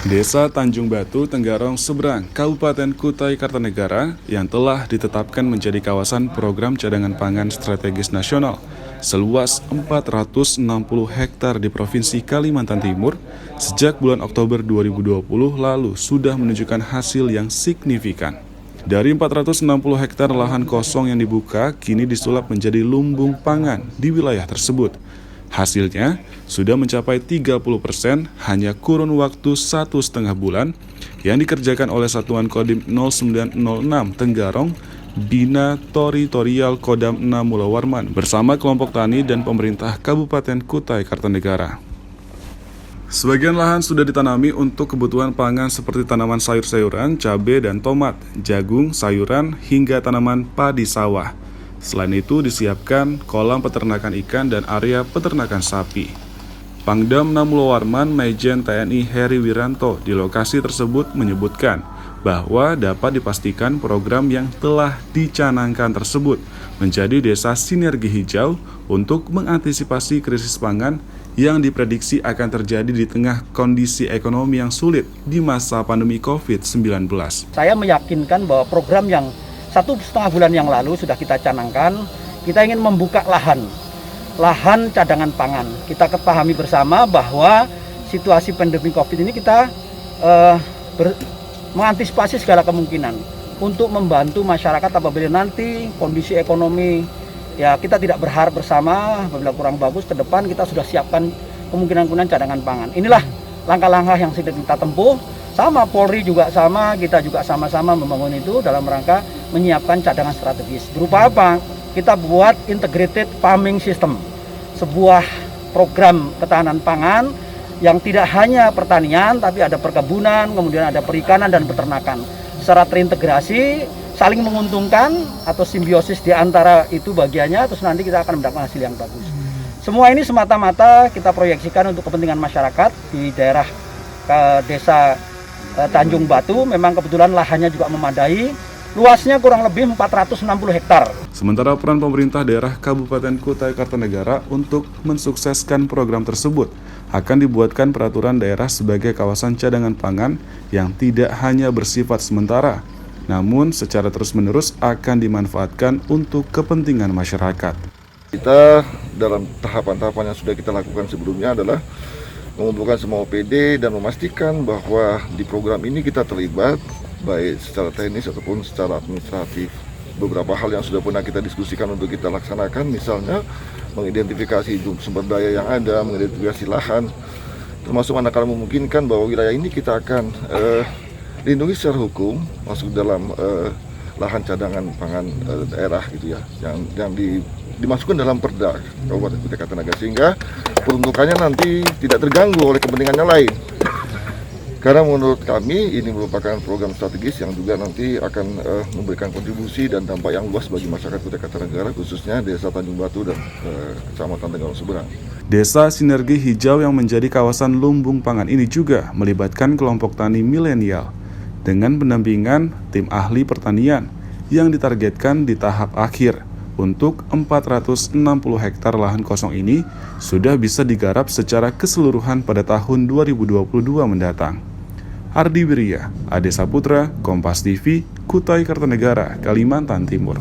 Desa Tanjung Batu, Tenggarong Seberang, Kabupaten Kutai Kartanegara yang telah ditetapkan menjadi kawasan program cadangan pangan strategis nasional seluas 460 hektar di Provinsi Kalimantan Timur sejak bulan Oktober 2020 lalu sudah menunjukkan hasil yang signifikan. Dari 460 hektar lahan kosong yang dibuka, kini disulap menjadi lumbung pangan di wilayah tersebut. Hasilnya sudah mencapai 30% hanya kurun waktu 1,5 bulan yang dikerjakan oleh Satuan Kodim 0906 Tenggarong, Bina Teritorial Kodam 6 Mulawarman bersama kelompok tani dan pemerintah Kabupaten Kutai Kartanegara. Sebagian lahan sudah ditanami untuk kebutuhan pangan seperti tanaman sayur-sayuran, cabai dan tomat, jagung, sayuran, hingga tanaman padi sawah. Selain itu disiapkan kolam peternakan ikan dan area peternakan sapi. Pangdam 6 Mulawarman Majen TNI Heri Wiranto di lokasi tersebut menyebutkan bahwa dapat dipastikan program yang telah dicanangkan tersebut menjadi desa sinergi hijau untuk mengantisipasi krisis pangan yang diprediksi akan terjadi di tengah kondisi ekonomi yang sulit di masa pandemi COVID-19. Saya meyakinkan bahwa program yang 1,5 bulan yang lalu sudah kita canangkan, kita ingin membuka lahan cadangan pangan. Kita kepahami bersama bahwa situasi pandemi COVID ini kita mengantisipasi segala kemungkinan untuk membantu masyarakat apabila nanti kondisi ekonomi ya kita tidak berharap bersama apabila kurang bagus ke depan kita sudah siapkan kemungkinan cadangan pangan. Inilah langkah-langkah yang sudah kita tempuh. Sama Polri juga sama, kita juga sama-sama membangun itu dalam rangka menyiapkan cadangan strategis. Berupa apa? Kita buat integrated farming system, sebuah program ketahanan pangan yang tidak hanya pertanian, tapi ada perkebunan, kemudian ada perikanan dan peternakan. Secara terintegrasi, saling menguntungkan atau simbiosis di antara itu bagiannya, terus nanti kita akan mendapatkan hasil yang bagus. Semua ini semata-mata kita proyeksikan untuk kepentingan masyarakat di daerah desa Tanjung Batu. Memang kebetulan lahannya juga memadai, luasnya kurang lebih 460 hektar. Sementara peran pemerintah daerah Kabupaten Kutai Kartanegara untuk mensukseskan program tersebut akan dibuatkan peraturan daerah sebagai kawasan cadangan pangan yang tidak hanya bersifat sementara, namun secara terus-menerus akan dimanfaatkan untuk kepentingan masyarakat. Kita dalam tahapan-tahapan yang sudah kita lakukan sebelumnya adalah mengumpulkan semua OPD dan memastikan bahwa di program ini kita terlibat baik secara teknis ataupun secara administratif. Beberapa hal yang sudah pernah kita diskusikan untuk kita laksanakan, misalnya mengidentifikasi sumber daya yang ada, mengidentifikasi lahan, termasuk manakala memungkinkan bahwa wilayah ini kita akan lindungi secara hukum masuk dalam lahan cadangan pangan daerah gitu ya, yang dimasukkan dalam Perda Kabupaten Kutai Kartanegara sehingga peruntukannya nanti tidak terganggu oleh kepentingan yang lain. Karena menurut kami ini merupakan program strategis yang juga nanti akan memberikan kontribusi dan dampak yang luas bagi masyarakat Kutai Kartanegara, khususnya Desa Tanjung Batu dan Kecamatan Tenggarong Seberang. Desa Sinergi Hijau yang menjadi kawasan lumbung pangan ini juga melibatkan kelompok tani milenial dengan pendampingan tim ahli pertanian yang ditargetkan di tahap akhir. Untuk 460 hektar lahan kosong ini sudah bisa digarap secara keseluruhan pada tahun 2022 mendatang. Ardi Wirya, Ade Saputra, Kompas TV, Kutai Kartanegara, Kalimantan Timur.